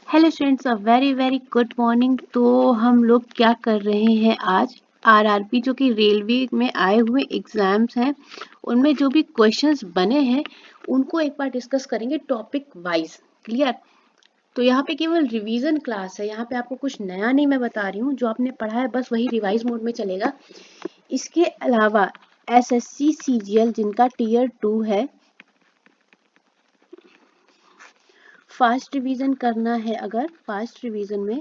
Hello students, a very very good morning. तो हम लोग क्या कर रहे हैं आज, आरआरबी जो कि रेलवे में आए हुए एग्जाम्स हैं उनमें जो भी क्वेश्चंस बने हैं उनको एक बार डिस्कस करेंगे टॉपिक वाइज। क्लियर? तो यहाँ पे केवल रिवीजन क्लास है, यहाँ पे आपको कुछ नया नहीं मैं बता रही हूँ, जो आपने पढ़ा है बस वही रिवाइज मोड में चलेगा। इसके अलावा एसएससी सीजीएल जिनका टीयर 2 है, फास्ट रिवीजन करना है। अगर फास्ट रिवीजन में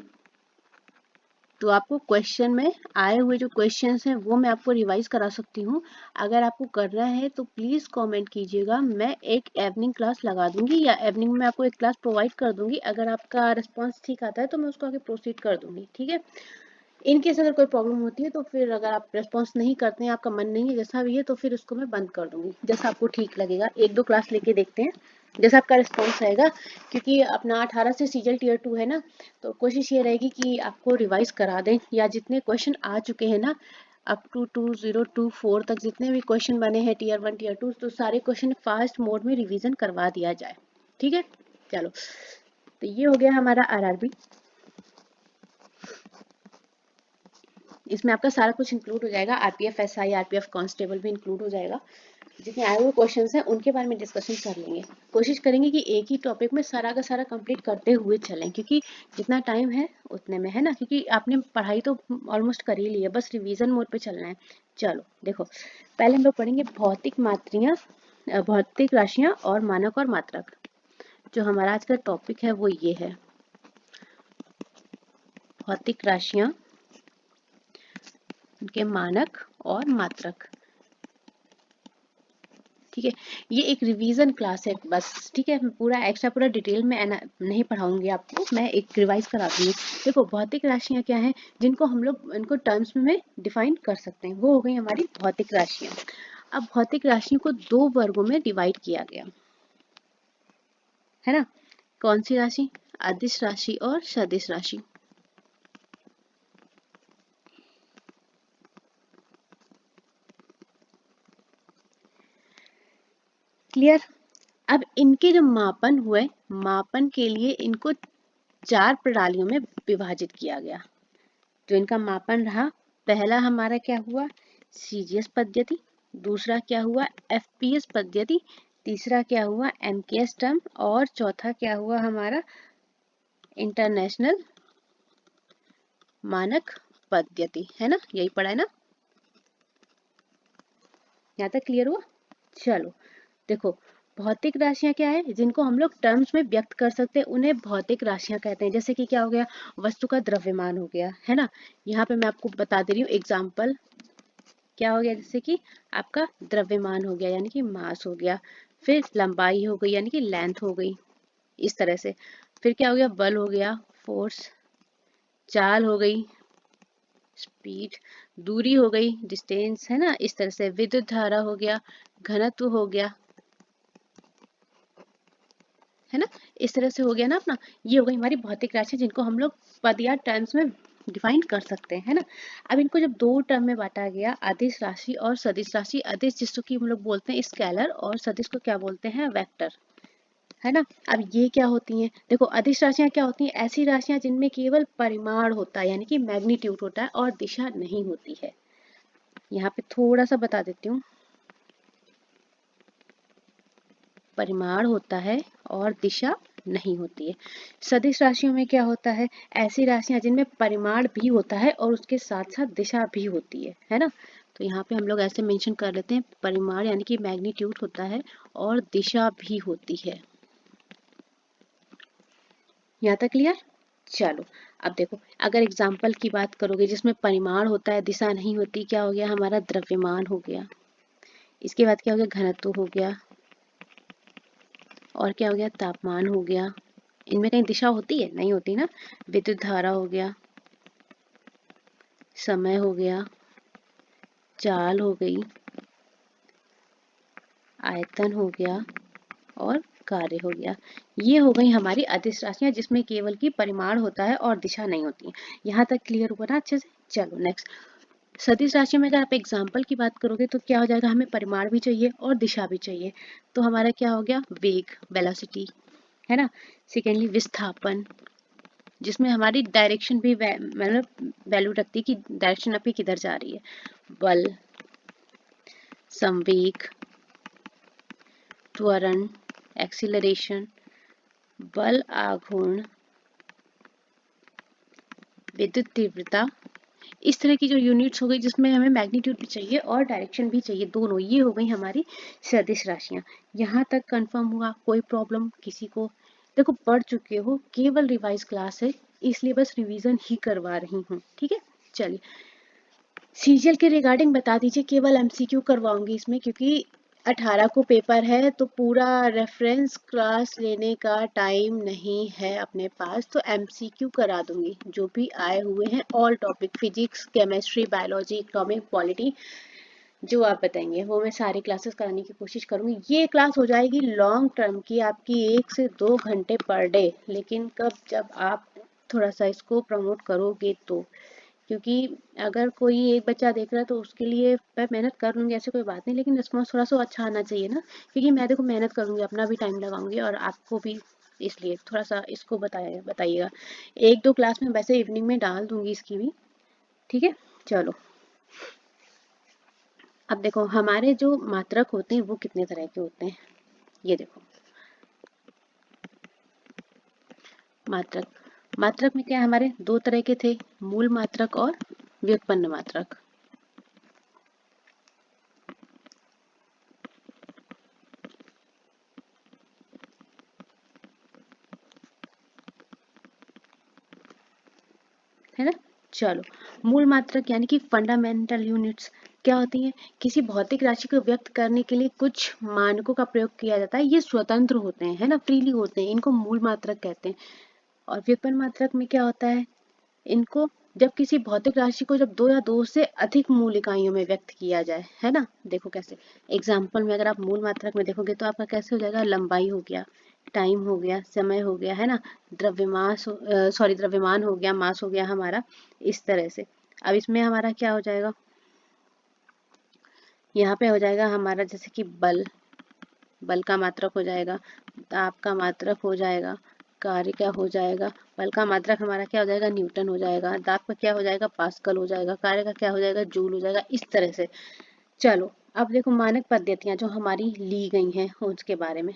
तो आपको क्वेश्चन में आए हुए जो क्वेश्चंस हैं वो मैं आपको रिवाइज करा सकती हूँ। अगर आपको करना है तो प्लीज़ कमेंट कीजिएगा, मैं एक इवनिंग क्लास लगा दूंगी या इवनिंग में आपको एक क्लास प्रोवाइड कर दूंगी। अगर आपका रिस्पांस ठीक आता है तो मैं उसको आगे प्रोसीड कर दूंगी, ठीक है। इन केस अगर कोई प्रॉब्लम होती है तो फिर अगर आप रिस्पॉन्स नहीं करते हैं, आपका मन नहीं है, जैसा भी है, तो फिर उसको मैं बंद कर दूंगी, जैसा आपको ठीक लगेगा। एक दो क्लास लेके देखते हैं जैसा आपका रिस्पॉन्स रहेगा, क्योंकि अपना 18 से सीजल टीयर 2 है ना, तो कोशिश ये रहेगी कि आपको रिवाइज करा दें, या जितने क्वेश्चन आ चुके हैं ना अप टू 2024 तक जितने भी क्वेश्चन बने हैं टीयर 1 टीयर 2, तो सारे क्वेश्चन फास्ट मोड में रिवीजन करवा दिया जाए, ठीक है। चलो, तो ये हो गया हमारा आरआरबी। इसमें आपका सारा कुछ इंक्लूड हो जाएगा, आरपीएफ एसआई आरपीएफ कांस्टेबल भी इंक्लूड हो जाएगा। जितने आए हुए क्वेश्चंस हैं उनके बारे में डिस्कशन कर लेंगे। कोशिश करेंगे कि एक ही टॉपिक में सारा का सारा कंप्लीट करते हुए चलें, क्योंकि जितना टाइम है उतने में, है ना, क्योंकि आपने पढ़ाई तो ऑलमोस्ट कर ही ली है, बस रिवीजन मोड पे चलना है। चलो देखो, पहले हम लोग पढ़ेंगे भौतिक राशियां और मानक और मात्रक। जो हमारा आज का टॉपिक है वो ये है, भौतिक राशियां, उनके मानक और मात्रक, ठीक है। ये एक रिवीजन क्लास है बस, ठीक है। पूरा एक्स्ट्रा पूरा डिटेल में नहीं पढ़ाऊंगी आपको, मैं एक रिवाइज करा दूंगी। देखो, भौतिक राशियां क्या हैं जिनको हम लोग इनको टर्म्स में डिफाइन कर सकते हैं, वो हो गई हमारी भौतिक राशियां। अब भौतिक राशियों को दो वर्गों में डिवाइड किया गया है ना। कौन सी राशि? अदिश राशि और सदिश राशि। क्लियर? अब इनके जो मापन हुए, मापन के लिए इनको 4 प्रणालियों में विभाजित किया गया। जो इनका मापन रहा, पहला हमारा क्या हुआ, सीजीएस पद्धति, दूसरा क्या हुआ, एफपीएस पद्धति, तीसरा क्या हुआ, एमकेएस टर्म, और चौथा क्या हुआ हमारा, इंटरनेशनल मानक पद्धति, है ना। यही पढ़ा है ना, यहाँ तक क्लियर हुआ। चलो देखो, भौतिक राशियां क्या है जिनको हम लोग टर्म्स में व्यक्त कर सकते हैं, उन्हें भौतिक राशियां कहते हैं। जैसे कि क्या हो गया, वस्तु का द्रव्यमान हो गया, है ना। यहाँ पे मैं आपको बता दे रही हूँ एग्जाम्पल, क्या हो गया, जैसे कि आपका द्रव्यमान हो गया यानी कि मास हो गया, फिर लंबाई हो गई यानी कि लेंथ हो गई, इस तरह से। फिर क्या हो गया, बल हो गया, फोर्स, चाल हो गई, स्पीड, दूरी हो गई, डिस्टेंस, है ना, इस तरह से। विद्युत धारा हो गया, घनत्व हो गया, है ना, इस तरह से हो गया ना अपना। ये हो गई हमारी भौतिक राशि जिनको हम लोग पद या टर्म्स में डिफाइन कर सकते हैं, है ना। अब इनको जब दो टर्म में बांटा गया, अदिश राशि और सदिश राशि। अदिश जिसको कि हम लोग बोलते हैं स्केलर, और सदिश को क्या बोलते हैं, वेक्टर, है ना। अब ये क्या होती हैं, देखो, अदिश राशियां क्या होती हैं, ऐसी राशियां जिनमें केवल परिमाण होता है यानी कि मैग्नीट्यूड होता है और दिशा नहीं होती है। यहाँ पे थोड़ा सा बता देती हूँ, परिमाण होता है और दिशा नहीं होती है। सदिश राशियों में क्या होता है, ऐसी राशियां जिनमें परिमाण भी होता है और उसके साथ साथ दिशा भी होती है ना। तो यहाँ पे हम लोग ऐसे मेंशन कर लेते हैं, परिमाण यानी कि मैग्नीट्यूड होता है और दिशा भी होती है। यहाँ तक क्लियर? चलो, अब देखो, अगर एग्जाम्पल की बात करोगे जिसमें परिमाण होता है दिशा नहीं होती, क्या हो गया हमारा, द्रव्यमान हो गया। इसके बाद क्या हो गया, घनत्व हो गया, और क्या हो गया, तापमान हो गया। इनमें कहीं दिशा होती है, नहीं होती ना। विद्युत धारा हो गया, समय हो गया, चाल हो गई, आयतन हो गया, और कार्य हो गया। ये हो गई हमारी अदिश राशियां जिसमें केवल की परिमाण होता है और दिशा नहीं होती है। यहाँ तक क्लियर हुआ ना अच्छे से। चलो नेक्स्ट, सदिश राशि में अगर आप एग्जाम्पल की बात करोगे तो क्या हो जाएगा, हमें परिमाण भी चाहिए और दिशा भी चाहिए। तो हमारा क्या हो गया, वेग, वेलोसिटी, है ना। सेकेंडली विस्थापन, जिसमें हमारी डायरेक्शन भी मतलब वैल्यू रखती है कि डायरेक्शन आपकी किधर जा रही है। बल, संवेग, त्वरण, एक्सीलरेशन, बल आघूर्ण, विद्युत तीव्रता, इस तरह की जो यूनिट्स हो गई जिसमें हमें मैग्नीट्यूड भी चाहिए और डायरेक्शन भी चाहिए, दोनों ये हो गई हमारी सदिश राशियां। यहाँ तक कंफर्म हुआ? कोई प्रॉब्लम किसी को? देखो पढ़ चुके हो, केवल रिवाइज क्लास है इसलिए बस रिवीजन ही करवा रही हूँ, ठीक है। चलिए सीरियल के रिगार्डिंग बता दीजिए, केवल एमसीक्यू करवाऊंगी इसमें क्योंकि 18 को पेपर है तो पूरा रेफरेंस क्लास लेने का टाइम नहीं है अपने पास, तो एमसीक्यू करा दूंगी जो भी आए हुए हैं all topic, physics, chemistry, biology, economic, polity, जो आप बताएंगे वो मैं सारी क्लासेस कराने की कोशिश करूंगी। ये क्लास हो जाएगी लॉन्ग टर्म की, आपकी 1 से 2 घंटे पर डे, लेकिन कब, जब आप थोड़ा सा इसको प्रमोट करोगे तो, क्योंकि अगर कोई एक बच्चा देख रहा है तो उसके लिए मैं मेहनत कर लूँगी, ऐसे कोई बात नहीं, लेकिन रिस्पॉन्स थोड़ा सा अच्छा आना चाहिए ना, क्योंकि मैं देखो मेहनत करूँगी, अपना भी टाइम लगाऊंगी और आपको भी, इसलिए थोड़ा सा इसको बताइएगा। 1-2 क्लास में वैसे इवनिंग में डाल दूंगी इसकी भी, ठीक है। चलो अब देखो हमारे जो मात्रक होते हैं वो कितने तरह के होते हैं, ये देखो मात्रक। मात्रक में क्या है, हमारे 2 तरह के थे, मूल मात्रक और व्युत्पन्न मात्रक। है ना। चलो मूल मात्रक यानी कि फंडामेंटल यूनिट्स क्या होती हैं, किसी भौतिक राशि को व्यक्त करने के लिए कुछ मानकों का प्रयोग किया जाता है, ये स्वतंत्र होते हैं, है ना, फ्रीली होते हैं, इनको मूल मात्रक कहते हैं। और व्युत्पन्न मात्रक में क्या होता है, इनको जब किसी भौतिक राशि को जब 2 या 2 से अधिक मूल इकाइयों में व्यक्त किया जाए, है ना। देखो कैसे, एग्जाम्पल में अगर आप मूल मात्रक में देखोगे तो आपका कैसे हो जाएगा, लंबाई हो गया, टाइम हो गया, समय हो गया, है ना, द्रव्यमान हो गया, मास हो गया हमारा, इस तरह से। अब इसमें हमारा क्या हो जाएगा, यहाँ पे हो जाएगा हमारा जैसे कि बल, बल का मात्रक हो जाएगा, दाब का मात्रक हो जाएगा, कार्य क्या हो जाएगा, बल का मात्रक हमारा क्या हो जाएगा, न्यूटन हो जाएगा, दाब का क्या हो जाएगा, पास्कल हो जाएगा, कार्य का क्या हो जाएगा, जूल हो जाएगा, इस तरह से। चलो अब देखो मानक पद्धतियां जो हमारी ली गई हैं उसके बारे में।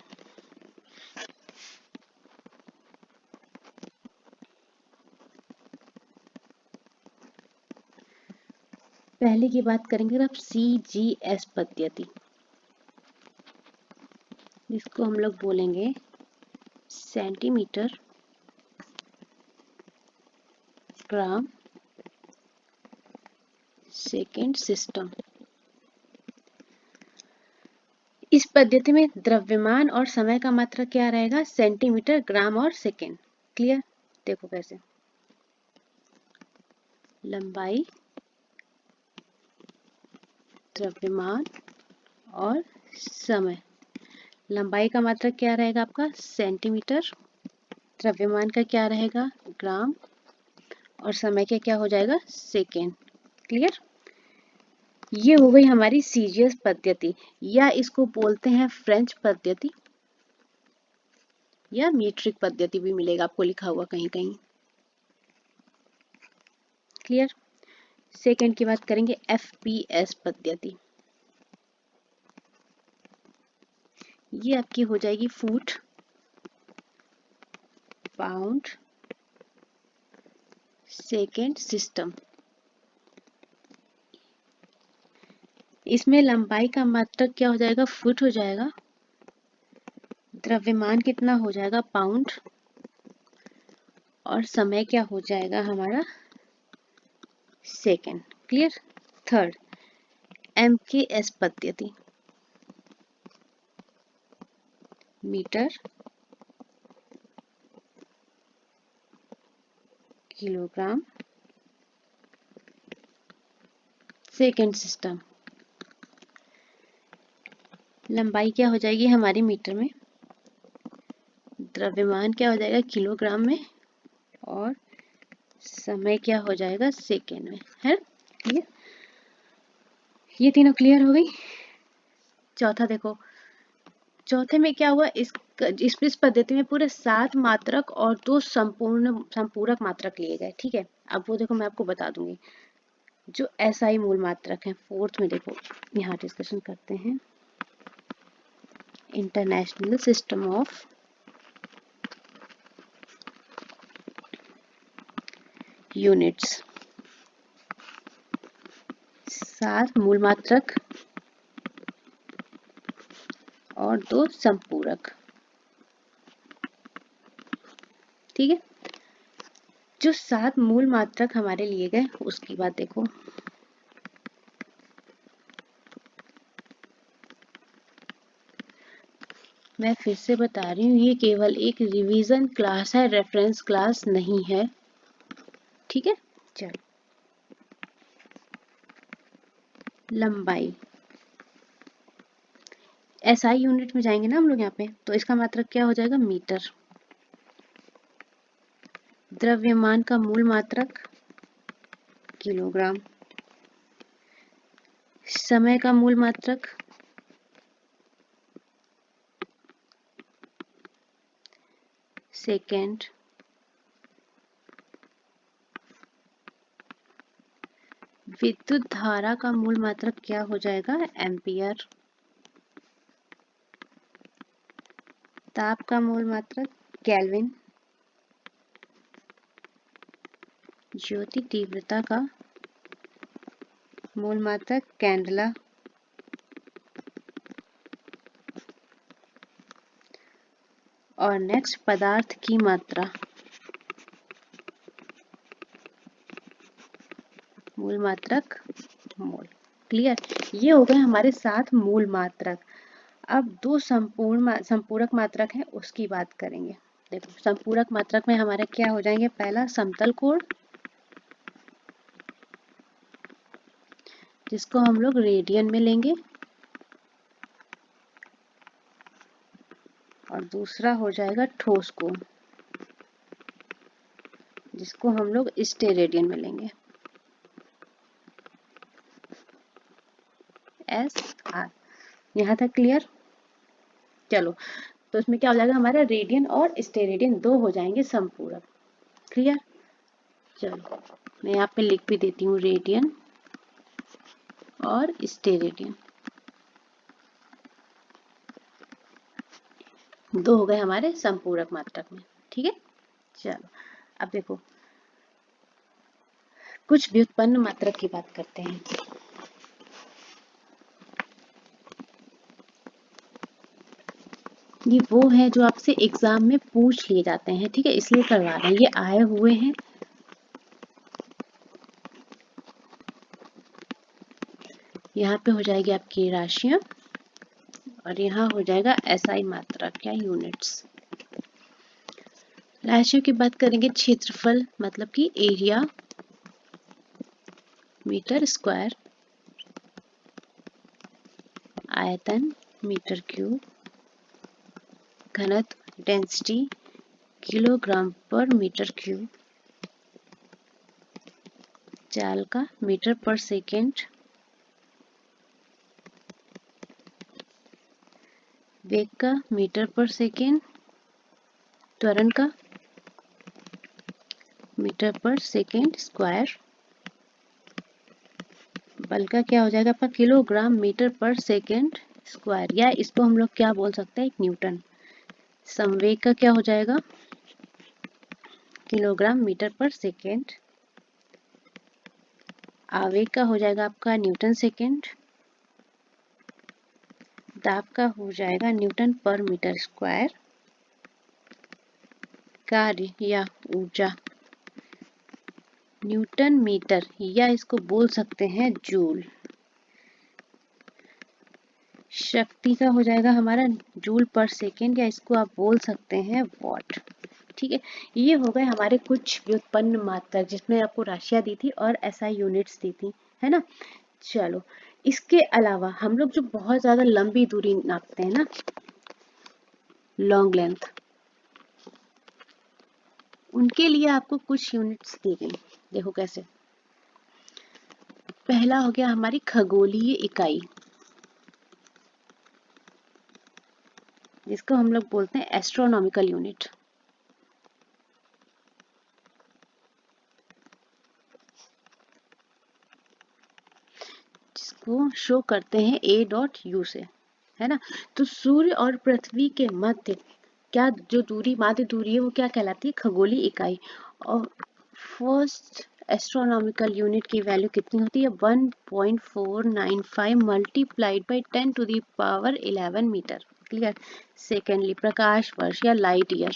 पहले की बात करेंगे अब CGS पद्धति, जिसको हम लोग बोलेंगे सेंटीमीटर ग्राम सेकेंड सिस्टम। इस पद्धति में द्रव्यमान और समय का मात्रक क्या रहेगा, सेंटीमीटर, ग्राम और सेकेंड। क्लियर। देखो कैसे, लंबाई, द्रव्यमान और समय। लंबाई का मात्रक क्या रहेगा आपका, सेंटीमीटर, द्रव्यमान का क्या रहेगा, ग्राम, और समय का क्या हो जाएगा, सेकेंड। क्लियर। ये हो गई हमारी सीजीएस पद्धति, या इसको बोलते हैं फ्रेंच पद्धति, या मीट्रिक पद्धति भी मिलेगा आपको लिखा हुआ कहीं कहीं। क्लियर। सेकेंड की बात करेंगे FPS पद्धति, ये आपकी हो जाएगी फुट, पाउंड, सेकेंड सिस्टम। इसमें लंबाई का मात्रक क्या हो जाएगा, फुट हो जाएगा, द्रव्यमान कितना हो जाएगा, पाउंड, और समय क्या हो जाएगा हमारा, सेकेंड। क्लियर। थर्ड MKS पद्धति, मीटर, किलोग्राम, सेकेंड सिस्टम। लंबाई क्या हो जाएगी हमारी मीटर में, द्रव्यमान क्या हो जाएगा किलोग्राम में, और समय क्या हो जाएगा सेकेंड में, है क्लियर। ये तीनों क्लियर हो गई। चौथा देखो, चौथे में क्या हुआ, इस पद्धति में पूरे 7 मात्रक और 2 संपूरक मात्रक लिए गए। ठीक है, अब वो देखो मैं आपको बता दूंगी। जो एसआई मूल मात्रक है, फोर्थ में देखो यहाँ डिस्कशन करते हैं। इंटरनेशनल सिस्टम ऑफ यूनिट्स, 7 मूल मात्रक और 2 संपूरक। ठीक है, जो 7 मूल मात्रक हमारे लिए गए उसकी बात देखो। मैं फिर से बता रही हूँ, ये केवल एक रिवीजन क्लास है, रेफरेंस क्लास नहीं है। ठीक है, चलो। लंबाई, एसआई यूनिट में जाएंगे ना हम लोग यहाँ पे, तो इसका मात्रक क्या हो जाएगा? मीटर। द्रव्यमान का मूल मात्रक किलोग्राम। समय का मूल मात्रक सेकेंड। विद्युत धारा का मूल मात्रक क्या हो जाएगा? एम्पियर। ताप का मूल मात्रक केल्विन। ज्योति तीव्रता का मूल मात्रक कैंडला। और नेक्स्ट, पदार्थ की मात्रा, मूल मात्रक मोल। क्लियर? ये हो गए हमारे 7 मूल मात्रक। अब 2 संपूरक मात्रक हैं, उसकी बात करेंगे। देखो, संपूरक मात्रक में हमारे क्या हो जाएंगे? पहला समतल कोण, जिसको हम लोग रेडियन में लेंगे, और दूसरा हो जाएगा ठोस कोण, जिसको हम लोग स्टेरेडियन में लेंगे, SR। यहाँ तक क्लियर? चलो, तो इसमें क्या हो जाएगा हमारा? रेडियन और स्टेरेडियन 2 हो जाएंगे संपूरक। क्लियर? चलो, मैं यहाँ पे लिख भी देती हूँ, रेडियन और स्टेरेडियन 2 हो गए हमारे संपूरक मात्रक में। ठीक है, चलो अब देखो कुछ व्युत्पन्न मात्रक की बात करते हैं। ये वो है जो आपसे एग्जाम में पूछ लिए जाते हैं। ठीक है, इसलिए करवा रहे हैं, ये आए हुए हैं। यहाँ पे हो जाएगी आपकी राशियां, और यहाँ हो जाएगा एसआई मात्रक या यूनिट्स। राशियों की बात करेंगे, क्षेत्रफल मतलब कि एरिया, मीटर स्क्वायर, आयतन मीटर क्यूब, घनत्व डेंसिटी किलोग्राम पर मीटर क्यूब, चाल का मीटर पर सेकेंड, वेग का मीटर पर सेकेंड, त्वरण का मीटर पर सेकेंड स्क्वायर, बल का क्या हो जाएगा आपका? किलोग्राम मीटर पर सेकेंड स्क्वायर, या इसको हम लोग क्या बोल सकते हैं? एक न्यूटन। संवेग का क्या हो जाएगा? किलोग्राम मीटर पर सेकेंड। आवेग का हो जाएगा आपका न्यूटन सेकेंड। दाब का हो जाएगा न्यूटन पर मीटर स्क्वायर। कार्य या ऊर्जा न्यूटन मीटर, या इसको बोल सकते हैं जूल। शक्ति का हो जाएगा हमारा जूल पर सेकेंड, या इसको आप बोल सकते हैं वॉट। ठीक है, ये हो गए हमारे कुछ व्युत्पन्न मात्रक, जिसमें आपको राशियां दी थी और एसआई यूनिट्स दी थी, है ना। चलो, इसके अलावा हम लोग जो बहुत ज्यादा लंबी दूरी नापते हैं ना, लॉन्ग लेंथ, उनके लिए आपको कुछ यूनिट्स दी गई। देखो कैसे। पहला हो गया हमारी खगोलीय इकाई, जिसको हम लोग बोलते हैं एस्ट्रोनॉमिकल यूनिट। जिसको शो करते हैं A.U से, है ना। तो सूर्य और पृथ्वी के मध्य क्या जो दूरी, माध्य दूरी है, वो क्या कहलाती है? खगोलीय इकाई। और फर्स्ट एस्ट्रोनॉमिकल यूनिट की वैल्यू कितनी होती है? 1.495 multiplied by 10 to the power 11 metre. Clear. Secondly, प्रकाश वर्ष या लाइट ईयर।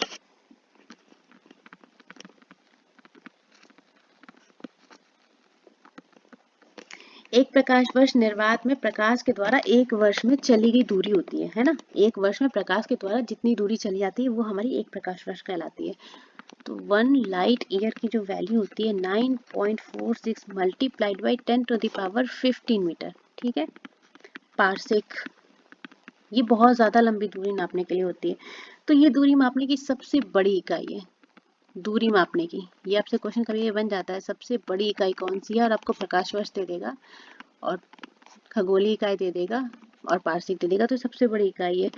एक प्रकाश वर्ष निर्वात में प्रकाश के द्वारा एक वर्ष में चली गई दूरी होती है ना। एक वर्ष में प्रकाश के द्वारा जितनी दूरी चली जाती है वो हमारी एक प्रकाश वर्ष कहलाती है। तो 1 लाइट ईयर की जो वैल्यू होती है 9.46 multiplied by 10 to the power 15 meter. ठीक है। पारसेक, ये बहुत ज्यादा लंबी दूरी नापने के लिए होती है। तो ये दूरी मापने की सबसे बड़ी इकाई है। दूरी मापने की, ये आपसे क्वेश्चन कभी बन जाता है, सबसे बड़ी इकाई कौन सी है, और आपको प्रकाश वर्ष दे देगा और खगोलीय इकाई दे देगा और पारसेक दे देगा। तो सबसे बड़ी इकाई है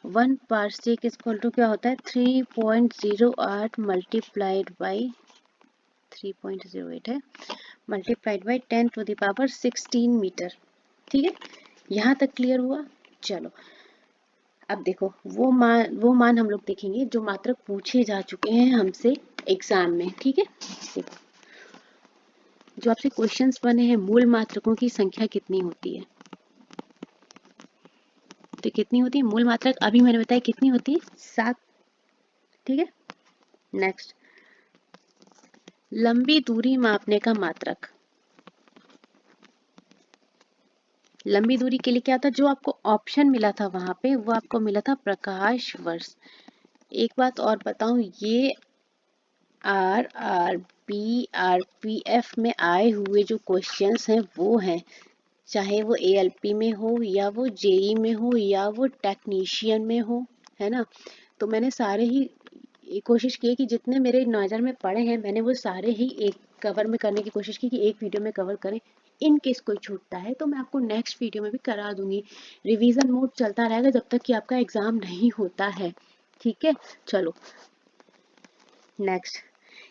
1 पारसेक इक्वल टू क्या होता है? 3.08 मल्टीप्लाइड बाई 3.08 है, multiplied by 10 to the power 16 meter. ठीक है, यहाँ तक क्लियर हुआ? चलो अब देखो वो मान हम लोग देखेंगे जो मात्रक पूछे जा चुके हैं हमसे एग्जाम में। ठीक है, देखो जो आपसे क्वेश्चंस बने हैं, मूल मात्रकों की संख्या कितनी होती है? तो कितनी होती है मूल मात्रक? अभी मैंने बताया कितनी होती है? 7। ठीक है, नेक्स्ट, लंबी दूरी मापने का मात्रक। लंबी दूरी के लिए क्या था? जो आपको ऑप्शन मिला था वहां पे, वो आपको मिला था प्रकाश वर्ष। एक बात और बताऊं, ये RRB RPF में आए हुए जो क्वेश्चंस हैं वो हैं, चाहे वो ALP में हो या वो JEE में हो या वो टेक्नीशियन में हो, है ना। तो मैंने सारे ही कोशिश की है कि जितने मेरे नज़र में पड़े हैं मैंने वो सारे ही एक कवर में करने की कोशिश की कि एक वीडियो में कवर करें। इन केस कोई छूटता है तो मैं आपको नेक्स्ट वीडियो में भी करा दूंगी। रिवीजन मोड चलता रहेगा जब तक कि आपका एग्जाम नहीं होता है। ठीक है, चलो नेक्स्ट,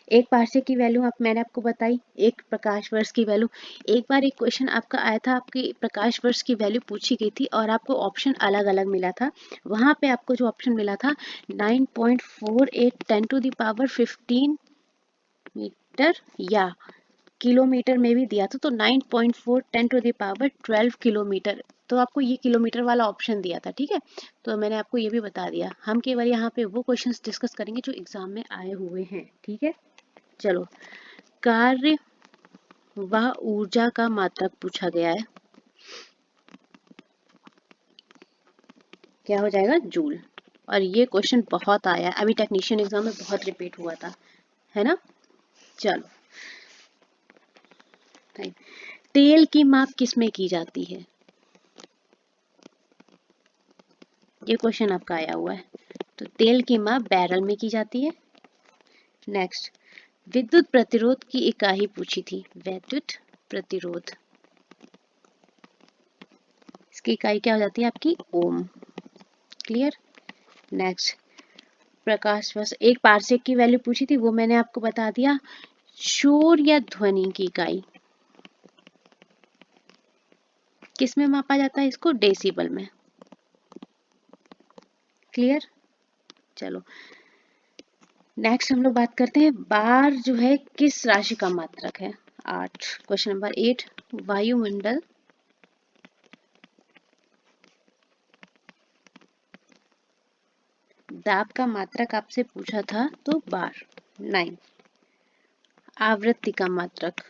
एक पारसेक की वैल्यू मैंने आपको बताई, एक प्रकाश वर्ष की वैल्यू। एक बार एक क्वेश्चन आपका आया था, आपकी प्रकाश वर्ष की वैल्यू पूछी गई थी और आपको ऑप्शन अलग अलग मिला था। वहां पे आपको जो ऑप्शन मिला था 9.48 10 टू द पावर 15 मीटर या किलोमीटर में भी दिया था, तो 9.4 10 टू द पावर 12 किलोमीटर। तो आपको ये किलोमीटर वाला ऑप्शन दिया था। ठीक है, तो मैंने आपको ये भी बता दिया। हम केवल यहाँ पे वो क्वेश्चंस डिस्कस करेंगे जो एग्जाम में आए हुए हैं। ठीक है, चलो, कार्य व ऊर्जा का मात्रक पूछा गया है, क्या हो जाएगा? जूल। और ये क्वेश्चन बहुत आया है, अभी टेक्नीशियन एग्जाम में बहुत रिपीट हुआ था, है ना। चलो, तेल की माप किसमें की जाती है? ये क्वेश्चन आपका आया हुआ है। तो तेल की माप बैरल में की जाती है। नेक्स्ट, विद्युत प्रतिरोध की इकाई पूछी थी, विद्युत प्रतिरोध, इसकी इकाई क्या हो जाती है आपकी? ओम। क्लियर। नेक्स्ट, प्रकाश वर्ष, एक पारसेक की वैल्यू पूछी थी, वो मैंने आपको बता दिया। शोर या ध्वनि की इकाई किस में मापा जाता है? इसको डेसिबल में। क्लियर। चलो नेक्स्ट हम लोग बात करते हैं, बार जो है किस राशि का मात्रक है? 8। क्वेश्चन नंबर 8, वायुमंडल दाब का मात्रक आपसे पूछा था, तो बार। 9, आवृत्ति का मात्रक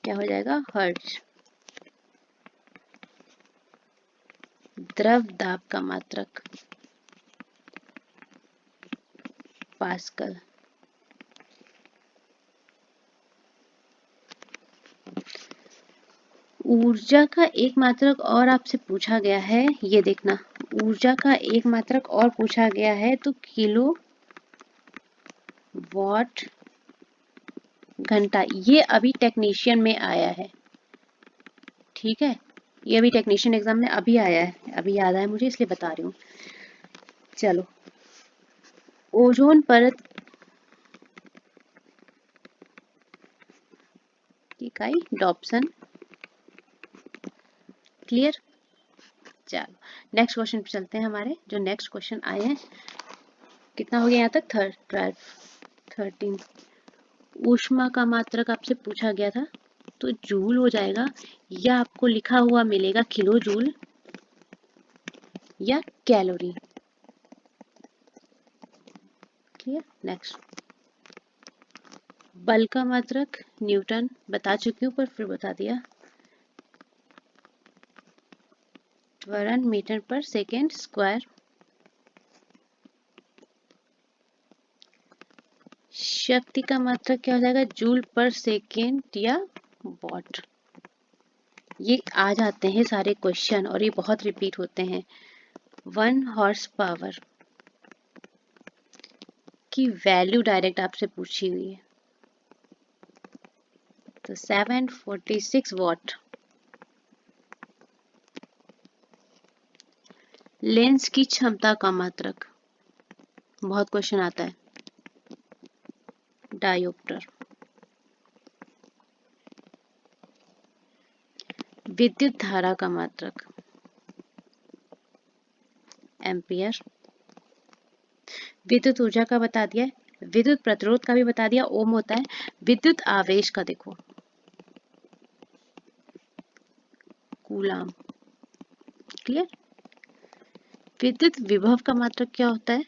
क्या हो जाएगा? हर्ट्ज। द्रव दाब का मात्रक पास्कल। ऊर्जा का एक मात्रक और आपसे पूछा गया है, ये देखना, ऊर्जा का एक मात्रक और पूछा गया है, तो किलो वॉट घंटा, ये अभी टेक्नीशियन में आया है। ठीक है, ये अभी टेक्नीशियन एग्जाम में अभी आया है, अभी याद आया मुझे इसलिए बता रही हूँ। चलो, ओजोन परत की इकाई डॉप्सन। क्लियर। चलो नेक्स्ट क्वेश्चन पे चलते हैं। हमारे जो नेक्स्ट क्वेश्चन आए हैं, कितना हो गया यहाँ तक? 13। ऊष्मा का मात्रक आपसे पूछा गया था, तो जूल हो जाएगा, या आपको लिखा हुआ मिलेगा किलो जूल या कैलोरी। क्लियर। नेक्स्ट, बल का मात्रक न्यूटन बता चुकी हूँ, पर फिर बता दिया। त्वरण मीटर पर सेकेंड स्क्वायर। शक्ति का मात्रक क्या हो जाएगा? जूल पर सेकेंड या वॉट। ये आ जाते हैं सारे क्वेश्चन और ये बहुत रिपीट होते हैं। 1 हॉर्स पावर की वैल्यू डायरेक्ट आपसे पूछी हुई है, तो 746 वॉट। लेंस की क्षमता का मात्रक, बहुत क्वेश्चन आता है, डायोप्टर। विद्युत धारा का मात्रक, एम्पियर। विद्युत ऊर्जा का बता दिया, विद्युत प्रतिरोध का भी बता दिया, ओम होता है। विद्युत आवेश का देखो, कूलाम। क्लियर। विद्युत विभव का मात्रक क्या होता है?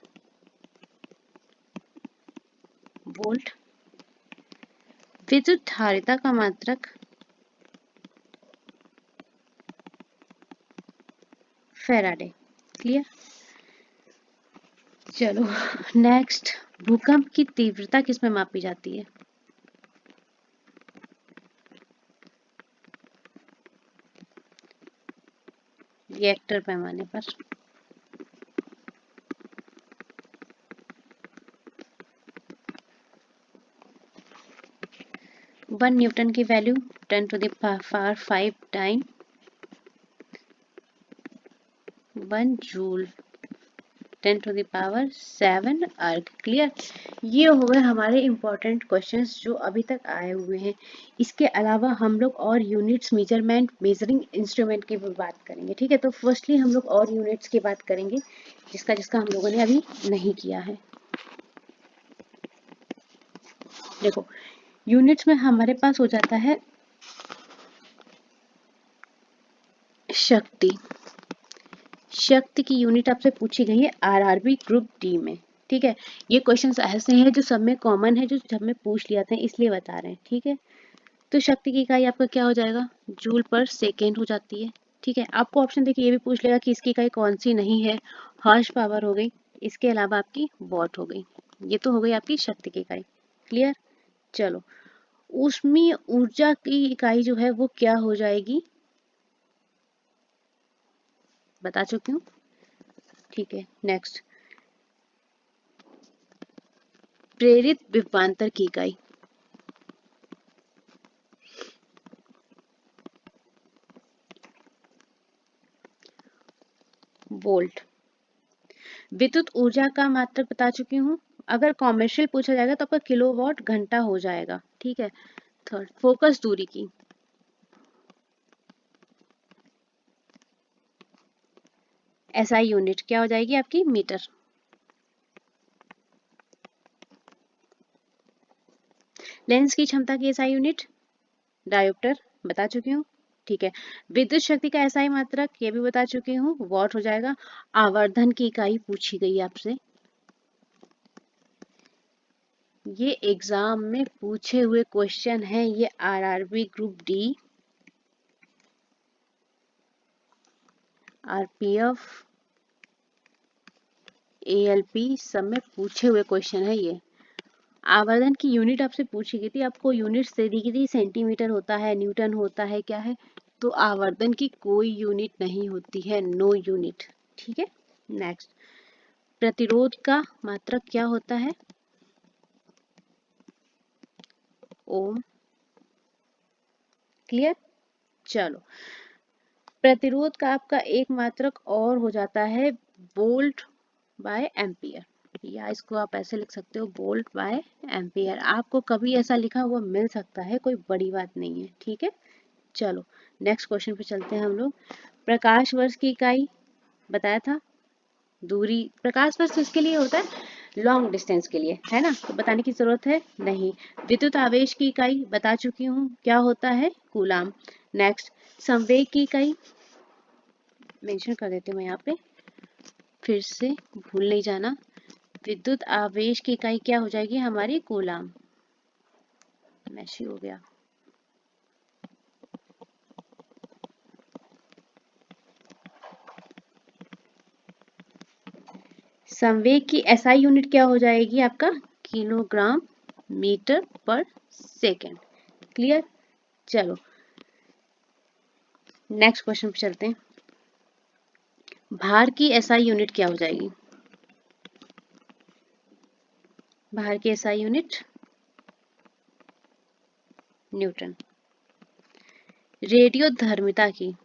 वोल्ट। विद्युत धारिता का मात्रक, फैराडे। क्लियर। चलो नेक्स्ट, भूकंप की तीव्रता किसमें मापी जाती है? रिएक्टर पैमाने पर। 1 न्यूटन की value 10 to the power 5 time 1 joule 10 to the power 7 erg. Clear. ये हो गए हमारे इंपॉर्टेंट क्वेश्चंस जो अभी तक आए हुए हैं। इसके अलावा हम लोग और यूनिट्स, मेजरमेंट, मेजरिंग इंस्ट्रूमेंट की भी बात करेंगे। ठीक है, तो फर्स्टली हम लोग और यूनिट्स की बात करेंगे, जिसका हम लोगों ने अभी नहीं किया है। देखो, यूनिट्स में हमारे पास हो जाता है शक्ति। शक्ति की यूनिट आपसे पूछी गई है आरआरबी ग्रुप डी में। ठीक है, ये क्वेश्चंस ऐसे हैं जो सब में कॉमन है, जो सब में पूछ लिया था, इसलिए बता रहे हैं। ठीक है, तो शक्ति की इकाई आपका क्या हो जाएगा? जूल पर सेकेंड हो जाती है। ठीक है, आपको ऑप्शन देखिए ये भी पूछ लेगा कि इसकी इकाई कौन सी नहीं है। हॉर्स पावर हो गई, इसके अलावा आपकी वॉट हो गई। ये तो हो गई आपकी शक्ति की इकाई। क्लियर। चलो, ऊष्मीय ऊर्जा की इकाई जो है वो क्या हो जाएगी? बता चुकी हूँ। ठीक है, नेक्स्ट, प्रेरित विभवांतर की इकाई, वोल्ट। विद्युत ऊर्जा का मात्रक बता चुकी हूँ। अगर कॉमर्शियल पूछा जाएगा तो आपका किलोवाट घंटा हो जाएगा। ठीक है। थर्ड, फोकस दूरी की, एसआई यूनिट क्या हो जाएगी आपकी? मीटर। लेंस की क्षमता की एसआई यूनिट, डायोप्टर, बता चुकी हूँ। ठीक है, विद्युत शक्ति का एसआई मात्रक ये भी बता चुकी हूँ, वॉट हो जाएगा। आवर्धन की इकाई पूछी गई आपसे, ये एग्जाम में पूछे हुए क्वेश्चन है। ये RRB group D, RPF, ALP सब में पूछे हुए क्वेश्चन है ये। आवर्धन की यूनिट आपसे पूछी गई थी, आपको यूनिट दे दी गई थी, सेंटीमीटर होता है, न्यूटन होता है, क्या है? तो आवर्धन की कोई यूनिट नहीं होती है, नो यूनिट। ठीक है। नेक्स्ट, प्रतिरोध का मात्रक क्या होता है? ओम। क्लियर। चलो, प्रतिरोध का आपका एक मात्रक और हो जाता है वोल्ट बाय एम्पियर, या इसको आप ऐसे लिख सकते हो वोल्ट बाय एम्पियर। आपको कभी ऐसा लिखा हुआ मिल सकता है, कोई बड़ी बात नहीं है, ठीक है। चलो नेक्स्ट क्वेश्चन पे चलते हैं हम लोग। प्रकाश वर्ष की इकाई बताया था, दूरी। प्रकाश वर्ष किसके लिए होता है? लॉन्ग डिस्टेंस के लिए, है ना, तो बताने की जरूरत है नहीं। विद्युत आवेश की इकाई बता चुकी हूँ, क्या होता है? कूलाम। नेक्स्ट, संवेग की इकाई मेंशन कर देती हूँ मैं यहाँ पे, फिर से भूल नहीं जाना। विद्युत आवेश की इकाई क्या हो जाएगी हमारी? कूलाम। मैशी हो गया। संवेग की एसआई यूनिट क्या हो जाएगी आपका? किलोग्राम मीटर पर सेकेंड। क्लियर? चलो नेक्स्ट क्वेश्चन पे चलते हैं। भार की एसआई यूनिट क्या हो जाएगी? भार की एसआई यूनिट न्यूटन। रेडियो धर्मिता की,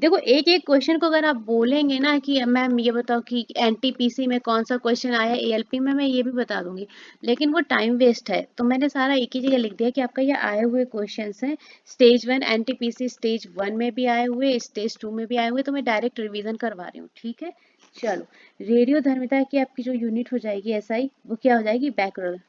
देखो एक एक क्वेश्चन को अगर आप बोलेंगे ना कि मैम ये बताओ कि एनटीपीसी में कौन सा क्वेश्चन आया, एएलपी में मैं ये भी बता दूंगी, लेकिन वो टाइम वेस्ट है, तो मैंने सारा एक ही जगह लिख दिया कि आपका ये आए हुए क्वेश्चंस हैं। स्टेज 1 एनटीपीसी स्टेज 1 में भी आए हुए, स्टेज 2 में भी आए हुए, तो मैं डायरेक्ट रिवीजन करवा रही हूँ, ठीक है। चलो रेडियो धर्मिता की आपकी जो यूनिट हो जाएगी एसआई, वो क्या हो जाएगी? बैकरल।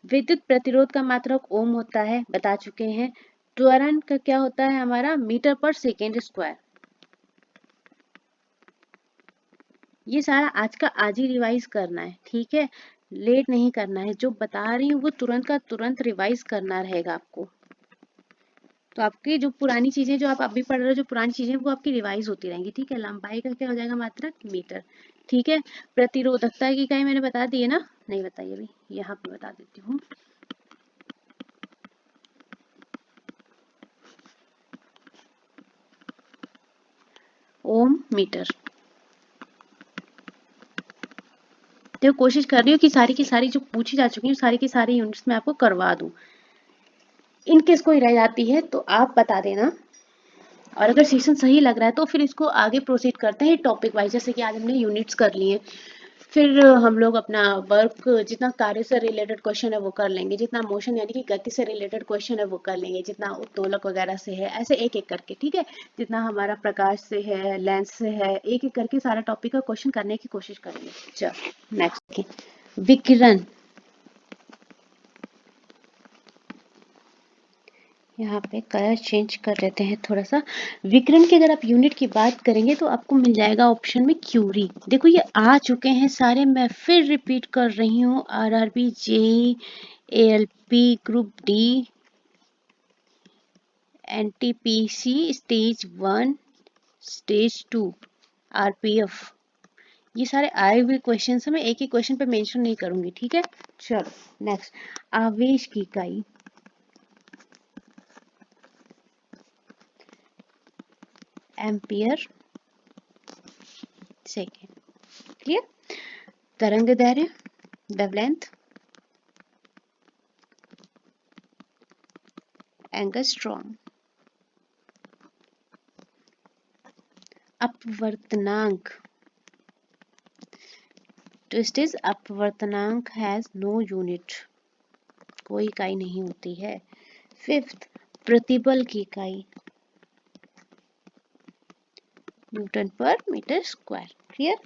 विद्युत प्रतिरोध का मात्रक ओम होता है, बता चुके हैं। त्वरण का क्या होता है हमारा? मीटर पर सेकेंड स्क्वायर। ये सारा आज का आज ही रिवाइज करना है, ठीक है, लेट नहीं करना है। जो बता रही हूँ वो तुरंत का तुरंत रिवाइज करना रहेगा आपको। तो आपकी जो पुरानी चीजें जो आप अभी पढ़ रहे हो, जो पुरानी चीजें वो आपकी रिवाइज होती रहेंगी, ठीक है। लंबाई का क्या हो जाएगा मात्रक? मीटर, ठीक है। प्रतिरोधकता की इकाई मैंने बता दी है ना? नहीं बताई अभी, यहाँ पे बता देती हूँ। ओम मीटर। तो कोशिश कर रही हूँ कि सारी की सारी जो पूछी जा चुकी है सारी की सारी यूनिट्स में आपको करवा दूं। इनकेस कोई रह जाती है तो आप बता देना, और अगर सेशन सही लग रहा है तो फिर इसको आगे प्रोसीड करते हैं टॉपिक वाइज। जैसे कि आज हमने यूनिट्स कर लिए, फिर हम लोग अपना वर्क जितना कार्य से रिलेटेड क्वेश्चन है वो कर लेंगे, जितना मोशन यानी कि गति से रिलेटेड क्वेश्चन है वो कर लेंगे, जितना उत्तोलक वगैरह से है, ऐसे एक एक करके, ठीक है। जितना हमारा प्रकाश से है, लेंस से है, एक एक करके सारा टॉपिक का क्वेश्चन करने की कोशिश करेंगे। चलो नेक्स्ट, विकिरण। यहाँ पे कलर चेंज कर लेते हैं थोड़ा सा। विकिरण की अगर आप यूनिट की बात करेंगे तो आपको मिल जाएगा ऑप्शन में क्यूरी। देखो ये आ चुके हैं सारे, मैं फिर रिपीट कर रही हूँ। RRB, JE, ALP, group D, NTPC stage 1, stage 2, RPF, ये सारे आए हुए क्वेश्चन है। मैं एक ही क्वेश्चन पे मेंशन नहीं करूंगी, ठीक है। चलो नेक्स्ट, आवेश की इकाई एम्पियर सेकेंड। क्लियर? तरंग दैर्ध्य, वेवलेंथ, एंगस्ट्रॉम। अपवर्तनांक, तो इट इज अपवर्तनांक हैज नो यूनिट, कोई इकाई नहीं होती है। फिफ्थ, प्रतिबल की इकाई न्यूटन पर मीटर स्क्वायर। क्लियर?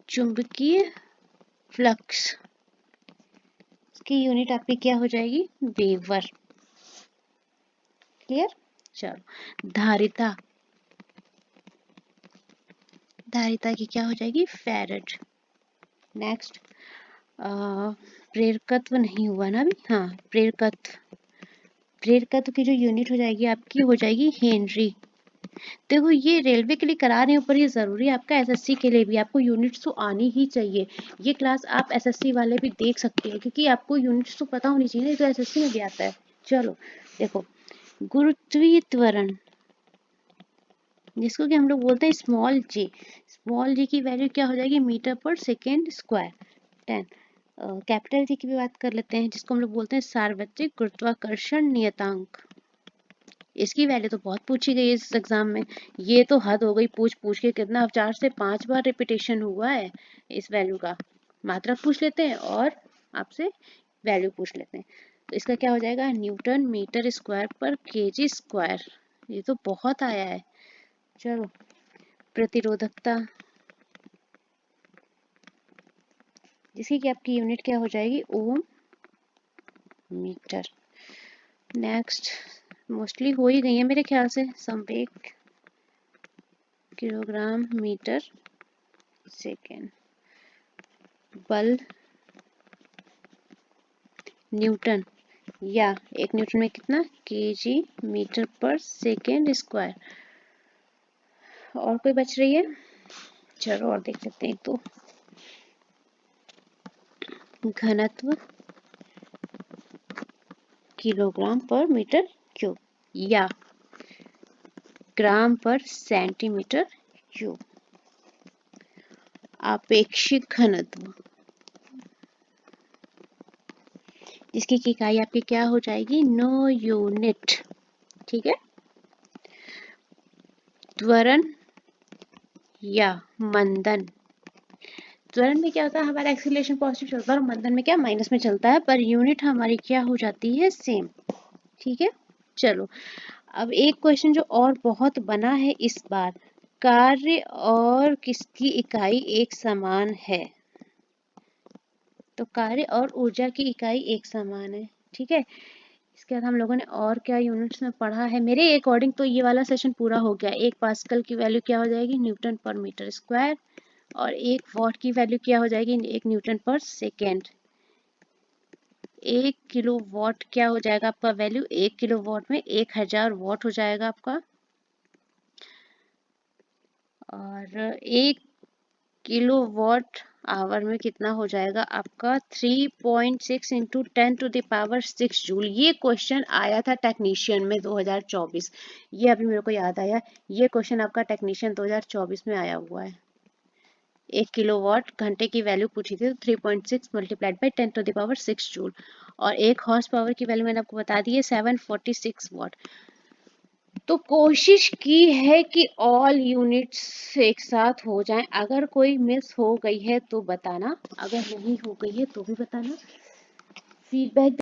चुंबकीय फ्लक्स की यूनिट आपकी क्या हो जाएगी? वेबर। क्लियर? चलो धारिता, धारिता की क्या हो जाएगी? फैराड। नेक्स्ट, प्रेरकत्व नहीं हुआ ना अभी, हाँ प्रेरकत्व, प्रेरकत्व की जो यूनिट हो जाएगी आपकी हो जाएगी हेनरी। देखो ये रेलवे के लिए करा रही हूँ पर ये जरूरी है आपका एसएससी के लिए भी, आपको यूनिट्स तो आनी ही चाहिए। ये क्लास आप एसएससी वाले भी देख सकते हैं क्योंकि आपको यूनिट्स तो पता होनी चाहिए, तो एसएससी में भी आता है। चलो देखो, गुरुत्वीय त्वरण जिसको कि हम लोग बोलते हैं स्मॉल जी, स्मॉल जी की वैल्यू क्या हो जाएगी, मीटर पर सेकेंड स्क्वायर 10। कैपिटल जी की भी बात कर लेते हैं, जिसको हम लोग बोलते हैं सार्वत्रिक गुरुत्वाकर्षण नियतांक। इसकी वैल्यू तो बहुत पूछी गई इस एग्जाम में, ये तो हद हो गई पूछ पूछ के, कितना 4 से 5 बार रिपीटेशन हुआ है इस वैल्यू का। मात्रक पूछ लेते हैं और आपसे वैल्यू पूछ लेते हैं। तो इसका क्या हो जाएगा, न्यूटन मीटर स्क्वायर पर केजी स्क्वायर। ये तो बहुत आया है। चलो, प्रतिरोधकता, जिसकी कि आपकी यूनिट क्या हो जाएगी, ओम मीटर। नेक्स्ट, मोस्टली हो ही गई है मेरे ख्याल से, संवेग किलोग्राम मीटर सेकेंड, बल न्यूटन, या एक न्यूटन में कितना, केजी मीटर पर सेकेंड स्क्वायर। और कोई बच रही है, चलो और देख लेते हैं। तो घनत्व किलोग्राम पर मीटर क्यूब या ग्राम पर सेंटीमीटर क्यूब। आपेक्षिक घनत्व, जिसकी इकाई आपकी क्या हो जाएगी, नो यूनिट। ठीक है। त्वरण या मंदन, त्वरण में क्या होता है, हमारा एक्सीलरेशन पॉजिटिव चलता है और मंदन में क्या, माइनस में चलता है, पर यूनिट हमारी क्या हो जाती है, सेम। ठीक है। चलो, अब एक क्वेश्चन जो और बहुत बना है इस बार, कार्य और किसकी इकाई एक समान है। तो कार्य और ऊर्जा की इकाई एक समान है। ठीक है। इसके बाद हम लोगों ने और क्या यूनिट्स में पढ़ा है, मेरे अकॉर्डिंग तो ये वाला सेशन पूरा हो गया। 1 पास्कल की वैल्यू क्या हो जाएगी, न्यूटन पर मीटर स्क्वायर, और 1 वॉट की वैल्यू क्या हो जाएगी, 1 न्यूटन पर सेकेंड। 1 किलो वॉट क्या हो जाएगा आपका वैल्यू, 1 किलो वॉट में 1000 वॉट हो जाएगा आपका, और 1 किलो वॉट आवर में कितना हो जाएगा आपका, 3.6 इंटू 10⁻⁶ जूल। ये क्वेश्चन आया था टेक्नीशियन में 2024। ये अभी मेरे को याद आया, ये क्वेश्चन आपका टेक्नीशियन 2024 में आया हुआ है। 1 किलोवाट घंटे की वैल्यू पूछी थी, तो 3.6 मल्टीप्लाइड बाई 10⁻⁶ जूल, और 1 हॉर्स पावर की वैल्यू मैंने आपको बता दी है 746 वॉट। तो कोशिश की है कि ऑल यूनिट्स एक साथ हो जाएं। अगर कोई मिस हो गई है तो बताना, अगर नहीं हो गई है तो भी बताना, फीडबैक